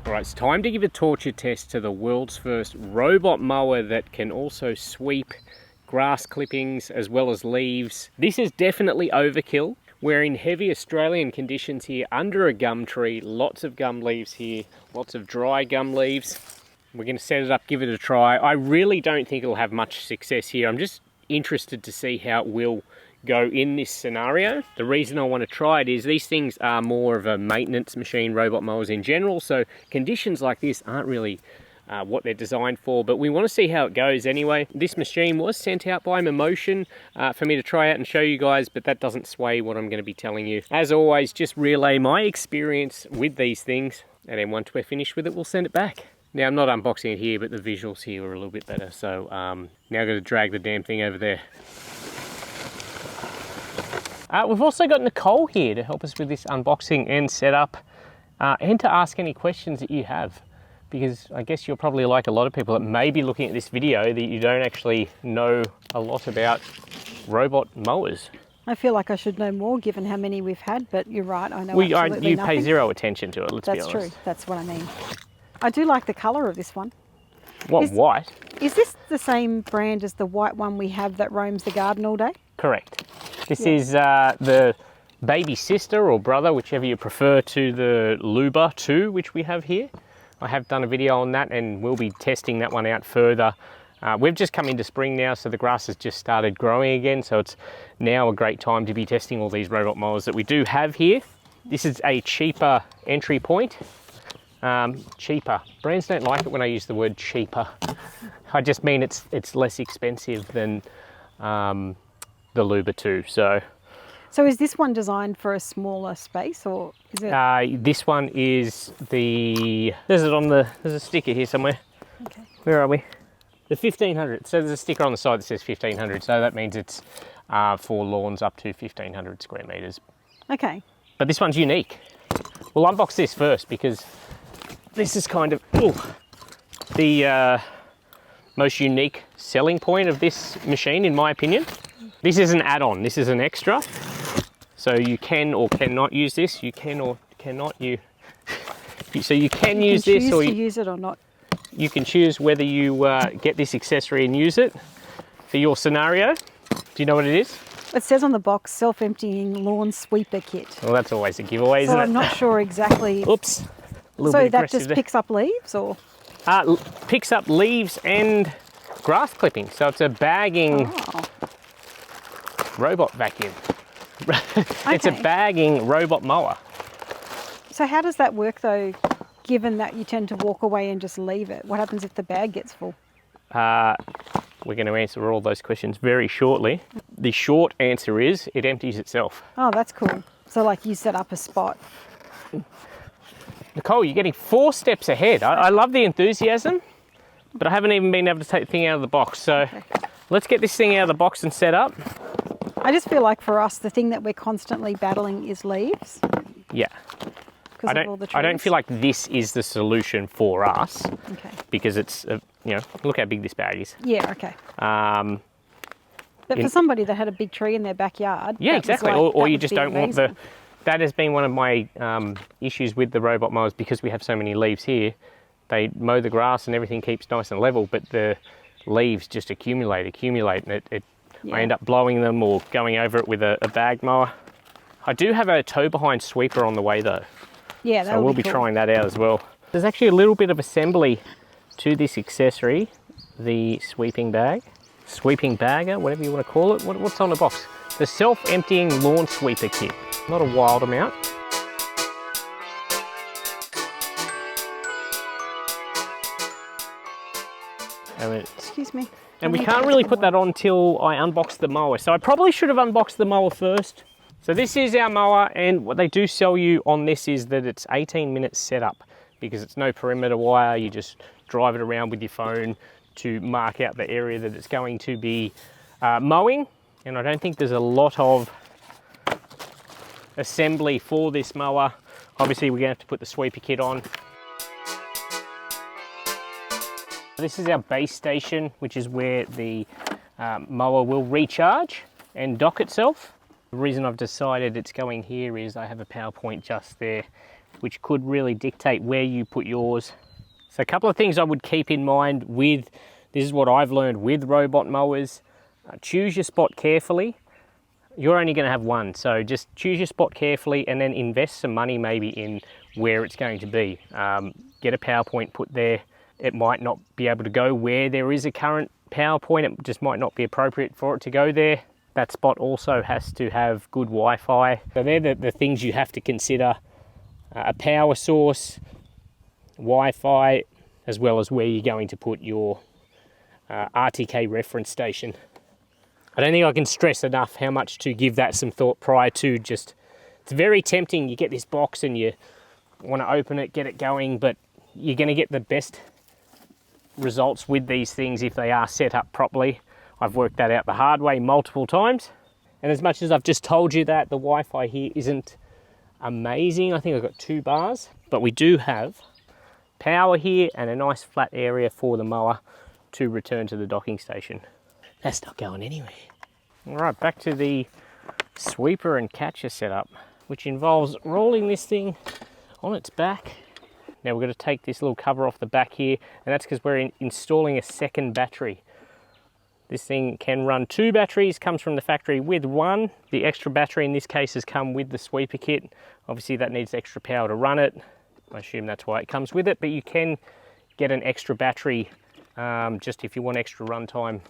Alright, it's time to give a torture test to the world's first robot mower that can also sweep grass clippings as well as leaves. This is definitely overkill. We're in heavy Australian conditions here under a gum tree, lots of gum leaves here, lots of dry gum leaves. We're going to set it up, give it a try. I really don't think it'll have much success here. I'm just interested to see how it will go in this scenario. The reason I want to try it is these things are more of a maintenance machine, robot mowers in general, so conditions like this aren't really what they're designed for, but we want to see how it goes anyway. This machine was sent out by Mammotion for me to try out and show you guys, but that doesn't sway what I'm going to be telling you. As always, just relay my experience with these things, and then once we're finished with it, we'll send it back. Now, I'm not unboxing it here, but the visuals here are a little bit better, so now I've got to drag the damn thing over there. We've also got Nicole here to help us with this unboxing and setup, and to ask any questions that you have, because I guess you're probably like a lot of people that may be looking at this video that you don't actually know a lot about robot mowers. I feel like I should know more given how many we've had, but you're right, I know absolutely you nothing. pay zero attention to it, let's be honest. That's true, that's what I mean. I do like the colour of this one. What, white? Is this the same brand as the white one we have that roams the garden all day? Correct. This is the baby sister or brother, whichever you prefer, to the Luba 2, which we have here. I have done a video on that and we'll be testing that one out further. We've just come into spring now, so the grass has just started growing again, so it's now a great time to be testing all these robot mowers that we do have here. This is a cheaper entry point. Cheaper. Brands don't like it when I use the word cheaper. I just mean it's less expensive than the Luba 2. So is this one designed for a smaller space, or is it? This one is there's a sticker here somewhere. Okay. Where are we? The 1500. So there's a sticker on the side that says 1500. So that means it's for lawns up to 1500 square meters. Okay. But this one's unique. We'll unbox this first because this is kind of the most unique selling point of this machine, in my opinion. This is an add-on. This is an extra. So you can or cannot use this. You can or cannot so you can use this, or you can use it or not. You can choose whether you get this accessory and use it for your scenario. Do you know what it is? It says on the box, self-emptying lawn sweeper kit. Well, that's always a giveaway, isn't it? So I'm not sure exactly. Oops. So that just picks up leaves, or? Picks up leaves and grass clippings. So it's a bagging robot vacuum. It's a bagging robot mower. So how does that work though, given that you tend to walk away and just leave it? What happens if the bag gets full? We're going to answer all those questions very shortly. The short answer is it empties itself. Oh, that's cool. So like you set up a spot. Nicole, you're getting 4 steps ahead. I love the enthusiasm, but I haven't even been able to take the thing out of the box. So let's get this thing out of the box and set up. I just feel like for us, the thing that we're constantly battling is leaves. Yeah. Because of all the trees. I don't feel like this is the solution for us. Okay. Because it's, look how big this bag is. Yeah, okay. But for somebody that had a big tree in their backyard. Yeah, exactly. Or you just don't want the... That has been one of my issues with the robot mowers, because we have so many leaves here. They mow the grass and everything keeps nice and level, but the leaves just accumulate, and I end up blowing them or going over it with a bag mower. I do have a tow behind sweeper on the way though. Yeah, so we'll be trying that out as well. There's actually a little bit of assembly to this accessory, the sweeping bagger, whatever you want to call it. What's on the box? The self-emptying lawn sweeper kit. Not a wild amount. Excuse me. And we can't really put that on till I unbox the mower. So I probably should have unboxed the mower first. So this is our mower, and what they do sell you on this is that it's 18 minutes setup, because it's no perimeter wire. You just drive it around with your phone to mark out the area that it's going to be mowing. And I don't think there's a lot of assembly for this mower. Obviously we're going to have to put the sweeper kit on. This is our base station, which is where the mower will recharge and dock itself. The reason I've decided it's going here is I have a PowerPoint just there which could really dictate where you put yours. So a couple of things I would keep in mind with, this is what I've learned with robot mowers. Choose your spot carefully. You're only going to have one, so just choose your spot carefully and then invest some money maybe in where it's going to be. Get a power point put there. It might not be able to go where there is a current power point. It just might not be appropriate for it to go there. That spot also has to have good Wi-Fi. So they're the things you have to consider. A power source, Wi-Fi, as well as where you're going to put your RTK reference station. I don't think I can stress enough how much to give that some thought prior to just, it's very tempting. You get this box and you want to open it, get it going, but you're going to get the best results with these things if they are set up properly. I've worked that out the hard way multiple times. And as much as I've just told you that the Wi-Fi here isn't amazing, I think I've got 2 bars, but we do have power here and a nice flat area for the mower to return to the docking station. That's not going anywhere. All right, back to the sweeper and catcher setup, which involves rolling this thing on its back. Now we're going to take this little cover off the back here, and that's because we're installing a second battery. This thing can run 2 batteries, comes from the factory with 1. The extra battery in this case has come with the sweeper kit. Obviously that needs extra power to run it. I assume that's why it comes with it, but you can get an extra battery just if you want extra runtime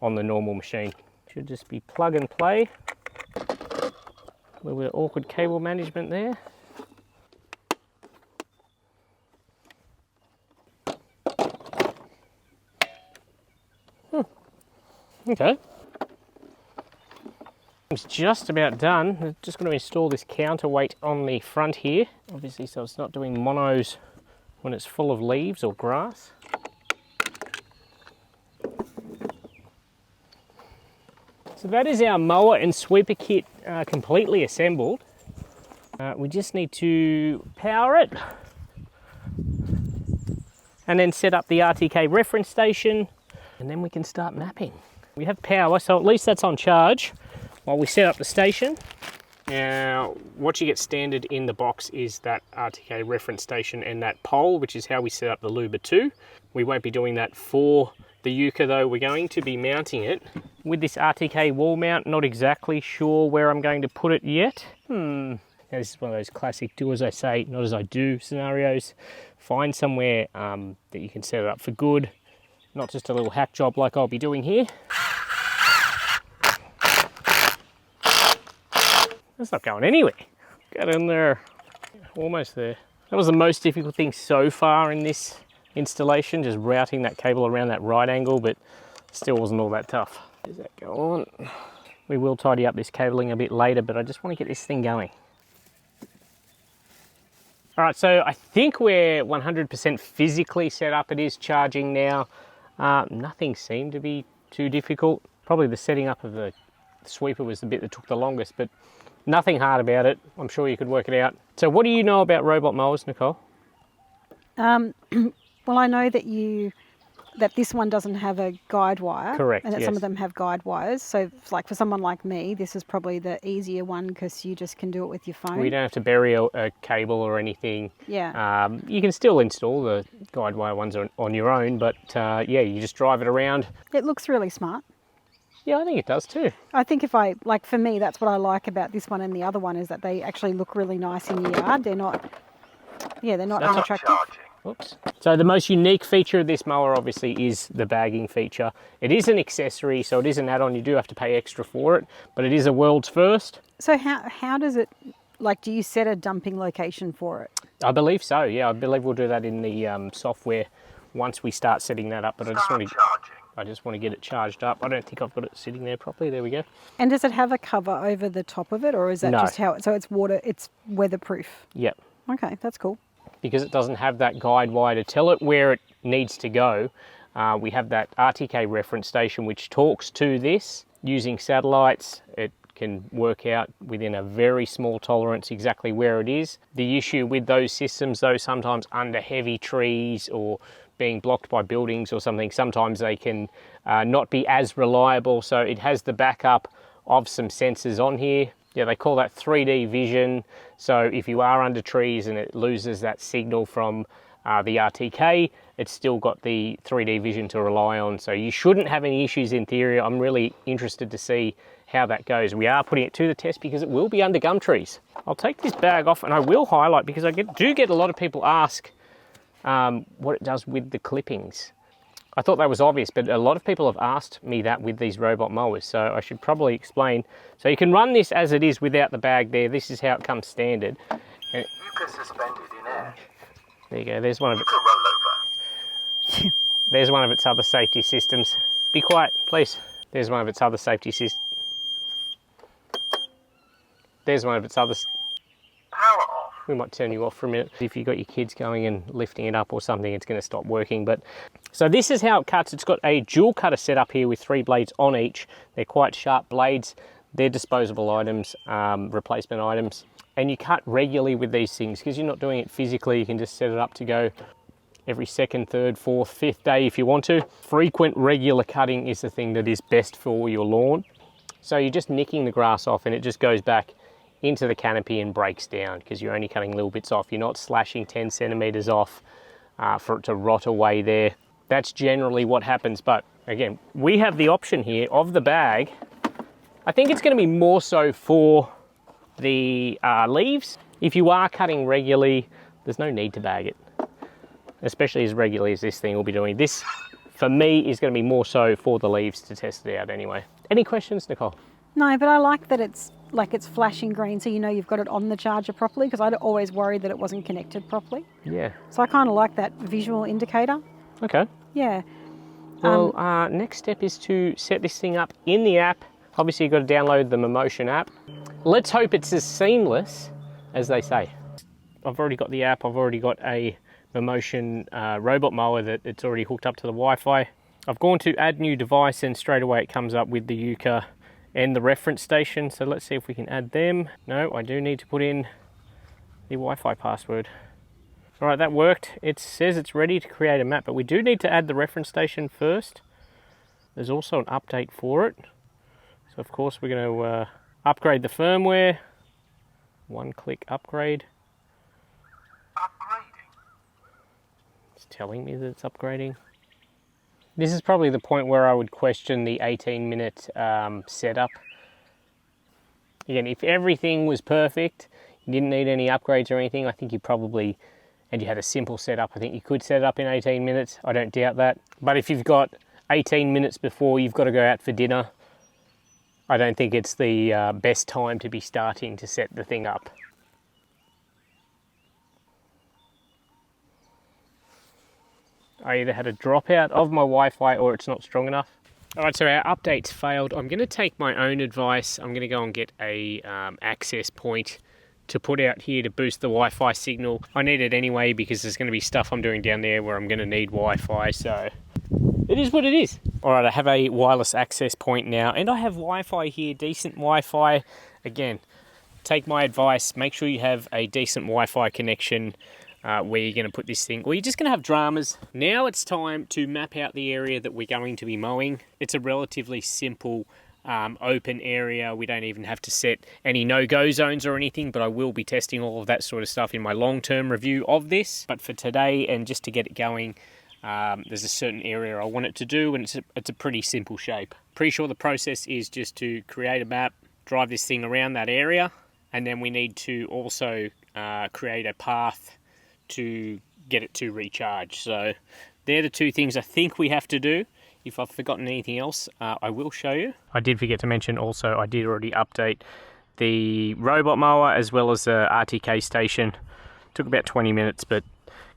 on the normal machine. Should just be plug and play. A little bit of awkward cable management there. Okay. It's just about done. I'm just going to install this counterweight on the front here, obviously, so it's not doing monos when it's full of leaves or grass. So that is our mower and sweeper kit completely assembled. We just need to power it and then set up the RTK reference station, and then we can start mapping. We have power, so at least that's on charge while we set up the station. Now, what you get standard in the box is that RTK reference station and that pole, which is how we set up the Luba 2. We won't be doing that for the Yuka though. We're going to be mounting it with this RTK wall mount. Not exactly sure where I'm going to put it yet. Now, this is one of those classic do as I say, not as I do scenarios. Find somewhere that you can set it up for good, not just a little hack job like I'll be doing here. That's not going anywhere. Get in there. Almost there. That was the most difficult thing so far in this installation, just routing that cable around that right angle, but still wasn't all that tough. Does that go on? We will tidy up this cabling a bit later, but I just want to get this thing going. All right, so I think we're 100% physically set up. It is charging now. Nothing seemed to be too difficult. Probably the setting up of the sweeper was the bit that took the longest, but nothing hard about it. I'm sure you could work it out. So what do you know about robot mowers, Nicole? Well, I know that this one doesn't have a guide wire. Correct, and that yes. some of them have guide wires. So like for someone like me, this is probably the easier one because you just can do it with your phone. We don't have to bury a cable or anything. Yeah. You can still install the guide wire ones on your own, but yeah, you just drive it around. It looks really smart. Yeah, I think it does too. I think for me, that's what I like about this one and the other one is that they actually look really nice in your yard. They're not unattractive. Oops. So the most unique feature of this mower obviously is the bagging feature. It is an accessory, so it is an add-on. You do have to pay extra for it, but it is a world's first. So how does it, do you set a dumping location for it? I believe so, yeah. I believe we'll do that in the software once we start setting that up, but I just want to get it charged up. I don't think I've got it sitting there properly. There we go. And does it have a cover over the top of it, or is that just how so it's weatherproof? Yep. Okay, that's cool. Because it doesn't have that guide wire to tell it where it needs to go, we have that RTK reference station which talks to this using satellites. It can work out within a very small tolerance exactly where it is. The issue with those systems though, sometimes under heavy trees or being blocked by buildings or something, sometimes they can not be as reliable. So it has the backup of some sensors on here. Yeah, they call that 3D vision. So if you are under trees and it loses that signal from the RTK, it's still got the 3D vision to rely on. So you shouldn't have any issues in theory. I'm really interested to see how that goes. We are putting it to the test because it will be under gum trees. I'll take this bag off and I will highlight, because I do get a lot of people ask what it does with the clippings. I thought that was obvious, but a lot of people have asked me that with these robot mowers, so I should probably explain. So you can run this as it is without the bag there. This is how it comes standard. And Yuka suspended in air. there you go, there's one of its, Yuka rollover. there's one of its other safety systems. Be quiet, please. There's one of its other safety systems. There's one of its other... Power off. We might turn you off for a minute. If you've got your kids going and lifting it up or something, it's going to stop working. But so this is how it cuts. It's got a dual cutter set up here with 3 blades on each. They're quite sharp blades. They're disposable items, replacement items. And you cut regularly with these things because you're not doing it physically. You can just set it up to go every 2nd, 3rd, 4th, 5th day if you want to. Frequent, regular cutting is the thing that is best for your lawn. So you're just nicking the grass off and it just goes back into the canopy and breaks down because you're only cutting little bits off. You're not slashing 10 centimeters off for it to rot away there. That's generally what happens. But again, we have the option here of the bag. I think it's going to be more so for the leaves. If you are cutting regularly, there's no need to bag it, especially as regularly as this thing will be doing. This, for me, is going to be more so for the leaves to test it out anyway. Any questions, Nicole? No, but I like that it's flashing green, so you know you've got it on the charger properly, because I'd always worried that it wasn't connected properly. Yeah. So I kind of like that visual indicator. Okay. Yeah. Well, next step is to set this thing up in the app. Obviously, you've got to download the Mammotion app. Let's hope it's as seamless as they say. I've already got the app. I've already got a Mammotion robot mower that it's already hooked up to the Wi-Fi. I've gone to add new device and straight away it comes up with the Yuka and the reference station. So let's see if we can add them. No, I do need to put in the Wi-Fi password. All right, that worked. It says it's ready to create a map, but we do need to add the reference station first. There's also an update for it. So of course we're going to upgrade the firmware. 1-click upgrade. Upgrading. It's telling me that it's upgrading. This is probably the point where I would question the 18-minute setup. Again, if everything was perfect, you didn't need any upgrades or anything, I think you probably, and you had a simple setup, I think you could set it up in 18 minutes. I don't doubt that. But if you've got 18 minutes before you've got to go out for dinner, I don't think it's the best time to be starting to set the thing up. I either had a dropout of my Wi-Fi or it's not strong enough. All right, so our update's failed. I'm going to take my own advice. I'm going to go and get a access point to put out here to boost the Wi-Fi signal. I need it anyway because there's going to be stuff I'm doing down there where I'm going to need Wi-Fi, so it is what it is. All right, I have a wireless access point now and I have Wi-Fi here, decent Wi-Fi. Again, take my advice, make sure you have a decent Wi-Fi connection where you're going to put this thing, or you're just going to have dramas. Now it's time to map out the area that we're going to be mowing. It's a relatively simple open area. We don't even have to set any no-go zones or anything, but I will be testing all of that sort of stuff in my long-term review of this. But for today, and just to get it going, there's a certain area I want it to do, and it's a pretty simple shape. Pretty sure the process is just to create a map, drive this thing around that area, and then we need to also create a path to get it to recharge. So they're the two things I think we have to do. If I've forgotten anything else, I will show you. I did forget to mention also, I did already update the robot mower as well as the RTK station. Took about 20 minutes, but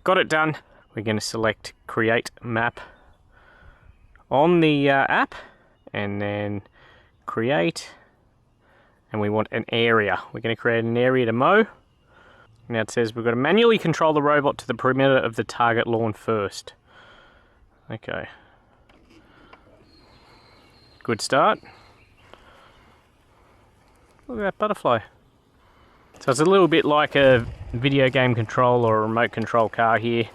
got it done. We're going to select create map on the app and then create, and we want an area. We're going to create an area to mow. Now it says we've got to manually control the robot to the perimeter of the target lawn first. Okay. Good start. Look at that butterfly. So it's a little bit like a video game control or a remote control car here.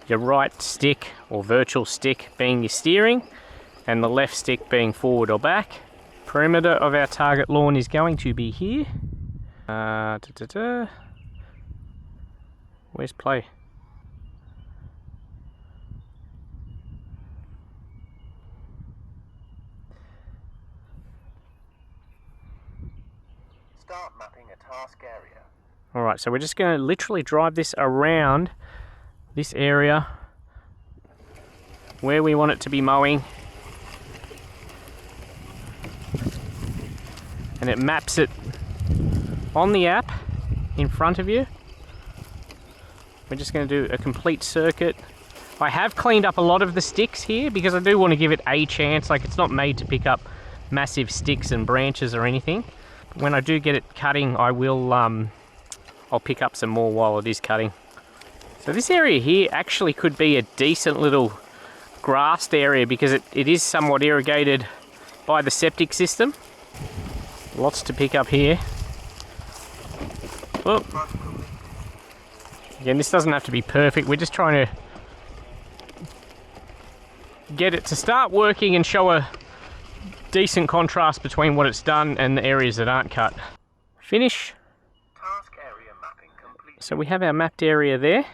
Your right stick or virtual stick being your steering and the left stick being forward or back. Perimeter of our target lawn is going to be here. Where's play? Start mapping a task area. Alright, so we're just going to literally drive this around this area where we want it to be mowing. And it maps it on the app in front of you. We're just going to do a complete circuit. I have cleaned up a lot of the sticks here because I do want to give it a chance. Like, it's not made to pick up massive sticks and branches or anything. When I do get it cutting, I will I'll pick up some more while it is cutting. So this area here actually could be a decent little grassed area because it is somewhat irrigated by the septic system. Lots to pick up here. Well, again, this doesn't have to be perfect. We're just trying to get it to start working and show a decent contrast between what it's done and the areas that aren't cut. Finish. Task area mapping complete. So we have our mapped area there.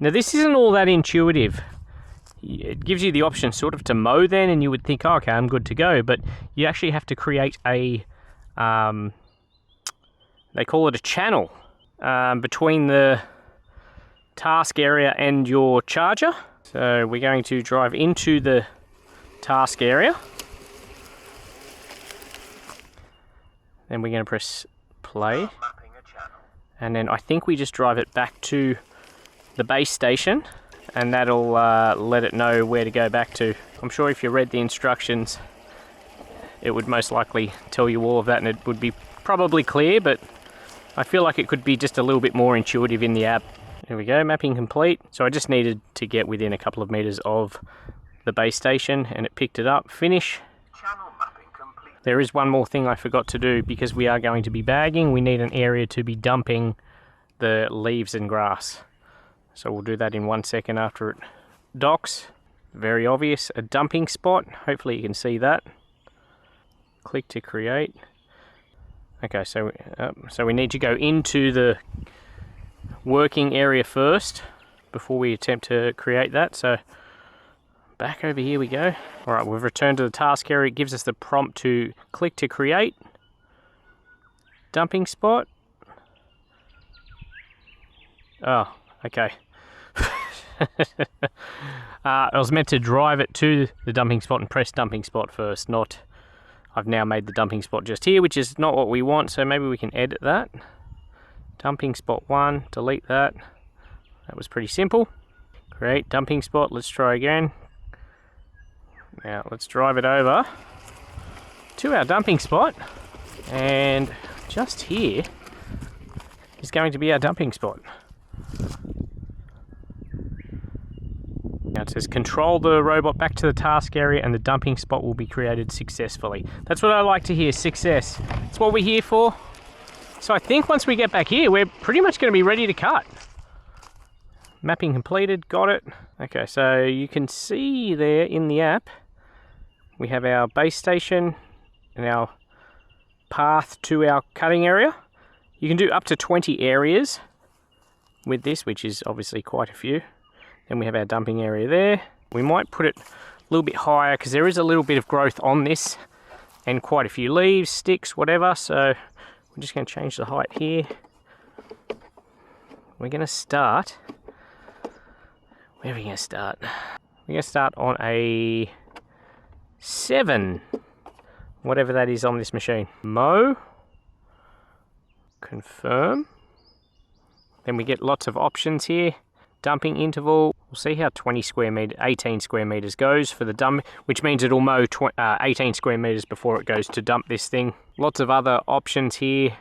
Now this isn't all that intuitive. It gives you the option sort of to mow then, and you would think, oh, okay, I'm good to go. But you actually have to create a, they call it a channel between the task area and your charger. So we're going to drive into the task area. Then we're going to press play. And then I think we just drive it back to the base station, and that'll let it know where to go back to. I'm sure if you read the instructions, it would most likely tell you all of that, and it would be probably clear, but I feel like it could be just a little bit more intuitive in the app. There we go, mapping complete. So I just needed to get within a couple of meters of the base station, and it picked it up. Finish. Channel mapping complete. There is one more thing I forgot to do. Because we are going to be bagging, we need an area to be dumping the leaves and grass. So we'll do that in 1 second after it docks. Very obvious, a dumping spot. Hopefully you can see that. Click to create. Okay, so we need to go into the working area first before we attempt to create that. So back over here we go. All right, we've returned to the task area. It gives us the prompt to click to create. Dumping spot. Oh, okay. I was meant to drive it to the dumping spot and press dumping spot first, not... I've now made the dumping spot just here, which is not what we want, so maybe we can edit that. Dumping spot 1, delete that. That was pretty simple. Create dumping spot, let's try again. Now let's drive it over to our dumping spot, and just here is going to be our dumping spot. Now it says control the robot back to the task area and the dumping spot will be created successfully. That's what I like to hear, success. That's what we're here for. So I think once we get back here, we're pretty much going to be ready to cut. Mapping completed, got it. Okay, so you can see there in the app, we have our base station and our path to our cutting area. You can do up to 20 areas with this, which is obviously quite a few. Then we have our dumping area there. We might put it a little bit higher because there is a little bit of growth on this and quite a few leaves, sticks, whatever. So we're just going to change the height here. We're going to start... Where are we going to start? We're going to start on a 7, whatever that is on this machine. Mow. Confirm. Then we get lots of options here. Dumping interval. We'll see how 18 square meters goes for the dump, which means it'll mow 18 square meters before it goes to dump this thing. Lots of other options here.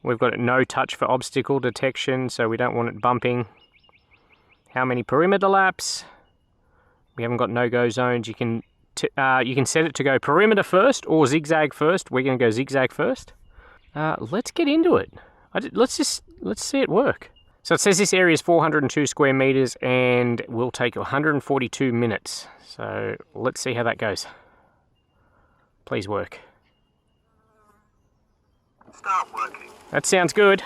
We've got no touch for obstacle detection, so we don't want it bumping. How many perimeter laps? We haven't got no-go zones. You can set it to go perimeter first or zigzag first. We're going to go zigzag first. Let's get into it. Let's see it work. So it says this area is 402 square meters and will take 142 minutes. So let's see how that goes. Please work. Start working. That sounds good.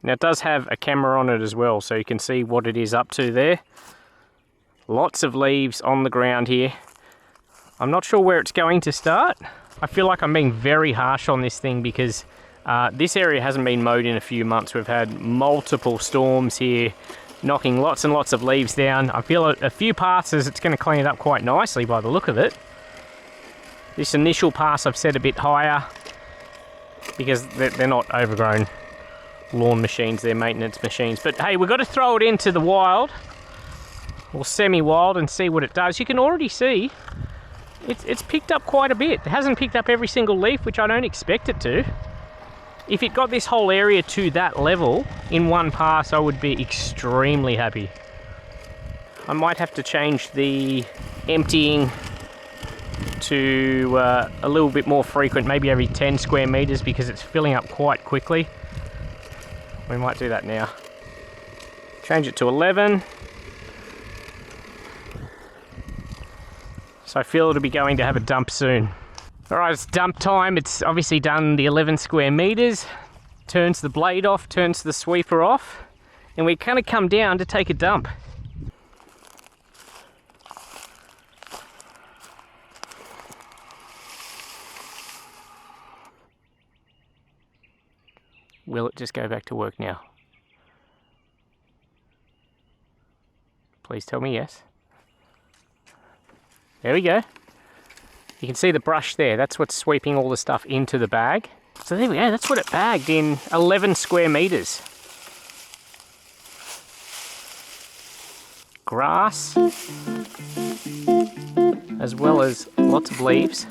Now it does have a camera on it as well, so you can see what it is up to there. Lots of leaves on the ground here. I'm not sure where it's going to start. I feel like I'm being very harsh on this thing because this area hasn't been mowed in a few months. We've had multiple storms here, knocking lots and lots of leaves down. I feel a few passes it's going to clean it up quite nicely by the look of it. This initial pass I've set a bit higher because they're not overgrown lawn machines, they're maintenance machines. But hey, we've got to throw it into the wild or semi-wild and see what it does. You can already see it's picked up quite a bit. It hasn't picked up every single leaf, which I don't expect it to. If it got this whole area to that level in one pass, I would be extremely happy. I might have to change the emptying to a little bit more frequent, maybe every 10 square meters, because it's filling up quite quickly. We might do that now. Change it to 11. So I feel it'll be going to have a dump soon. All right, it's dump time. It's obviously done the 11 square meters. Turns the blade off, turns the sweeper off, and we kind of come down to take a dump. Will it just go back to work now? Please tell me yes. There we go. You can see the brush there. That's what's sweeping all the stuff into the bag. So there we go. That's what it bagged in 11 square meters. Grass, as well as lots of leaves.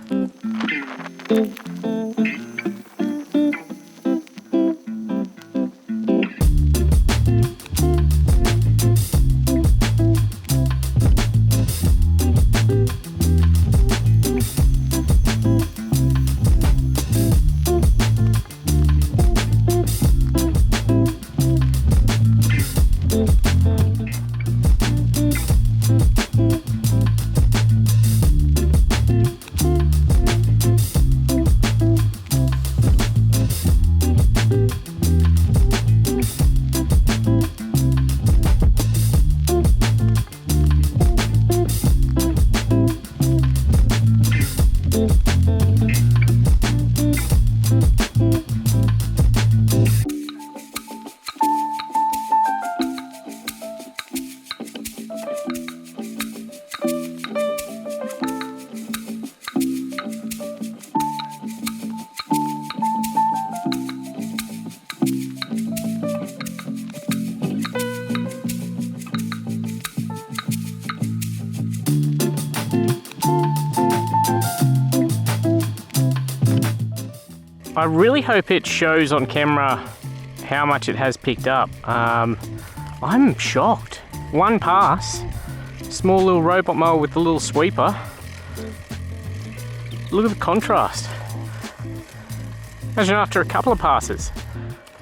I really hope it shows on camera how much it has picked up. I'm shocked. One pass, small little robot mower with the little sweeper. Look at the contrast. Imagine after a couple of passes.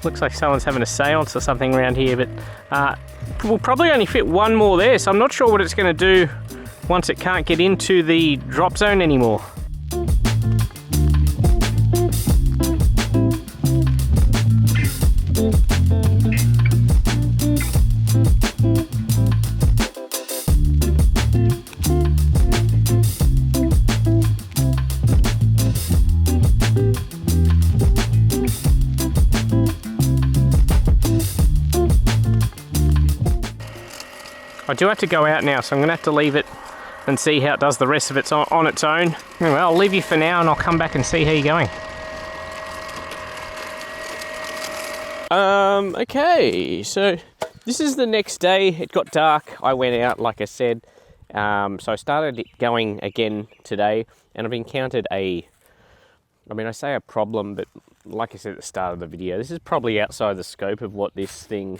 Looks like someone's having a seance or something around here, but we'll probably only fit one more there, so I'm not sure what it's going to do once it can't get into the drop zone anymore. I do have to go out now, so I'm going to have to leave it and see how it does the rest of it on its own. Anyway, I'll leave you for now and I'll come back and see how you're going. Okay, so this is the next day. It got dark. I went out, like I said. So I started going again today, and I've encountered I say a problem, but like I said at the start of the video, this is probably outside the scope of what this thing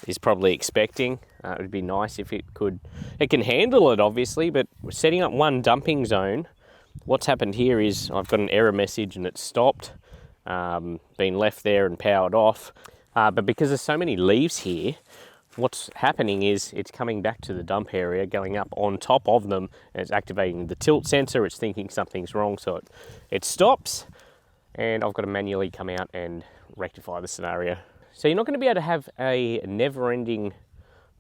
is probably expecting. It would be nice if it can handle it, obviously, but we're setting up one dumping zone. What's happened here is I've got an error message and it's stopped, been left there and powered off. But because there's so many leaves here, what's happening is it's coming back to the dump area, going up on top of them, and it's activating the tilt sensor. It's thinking something's wrong, so it stops. and I've got to manually come out and rectify the scenario. So you're not going to be able to have a never-ending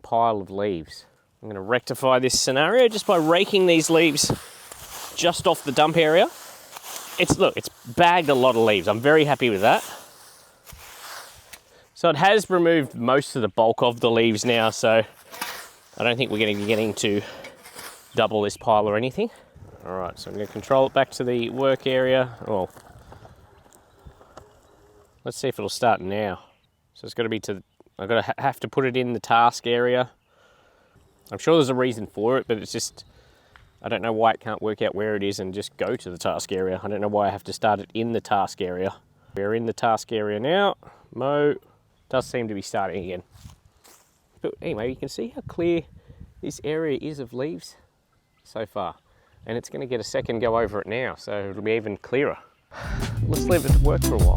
pile of leaves. I'm going to rectify this scenario just by raking these leaves just off the dump area. It's bagged a lot of leaves. I'm very happy with that. So it has removed most of the bulk of the leaves now, so I don't think we're going to be getting to double this pile or anything. All right, so I'm going to control it back to the work area. Oh, let's see if it'll start now. So it's got to be I've got to have to put it in the task area. I'm sure there's a reason for it, but it's just, I don't know why it can't work out where it is and just go to the task area. I don't know why I have to start it in the task area. We're in the task area now. Mow. Does seem to be starting again. But anyway, you can see how clear this area is of leaves so far. And it's going to get a second go over it now, so it'll be even clearer. Let's leave it to work for a while.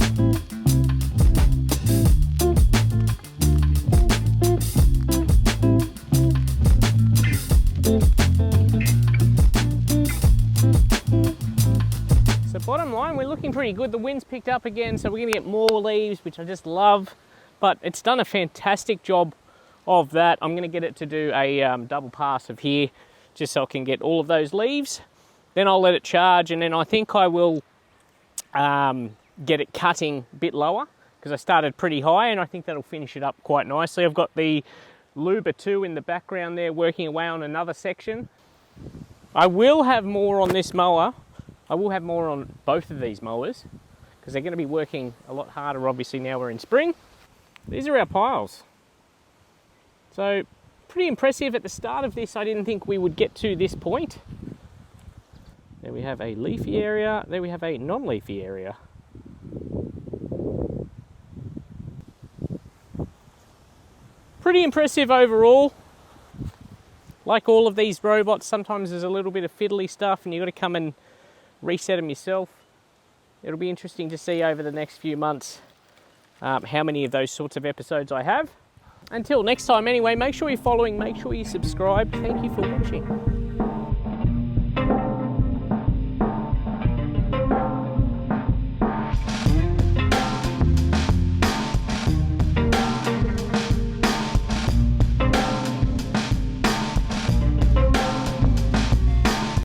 So bottom line, we're looking pretty good. The wind's picked up again, so we're going to get more leaves, which I just love. But it's done a fantastic job of that. I'm going to get it to do a double pass of here, just so I can get all of those leaves. Then I'll let it charge, and then I think I will get it cutting a bit lower, because I started pretty high, and I think that'll finish it up quite nicely. I've got the Luba 2 in the background there working away on another section. I will have more on this mower. I will have more on both of these mowers, because they're going to be working a lot harder, obviously, now we're in spring. These are our piles. So, pretty impressive. At the start of this, I didn't think we would get to this point. There we have a leafy area, there we have a non-leafy area. Pretty impressive overall. Like all of these robots, sometimes there's a little bit of fiddly stuff and you've got to come and reset them yourself. It'll be interesting to see over the next few months how many of those sorts of episodes I have. Until next time anyway, make sure you're following, make sure you subscribe. Thank you for watching.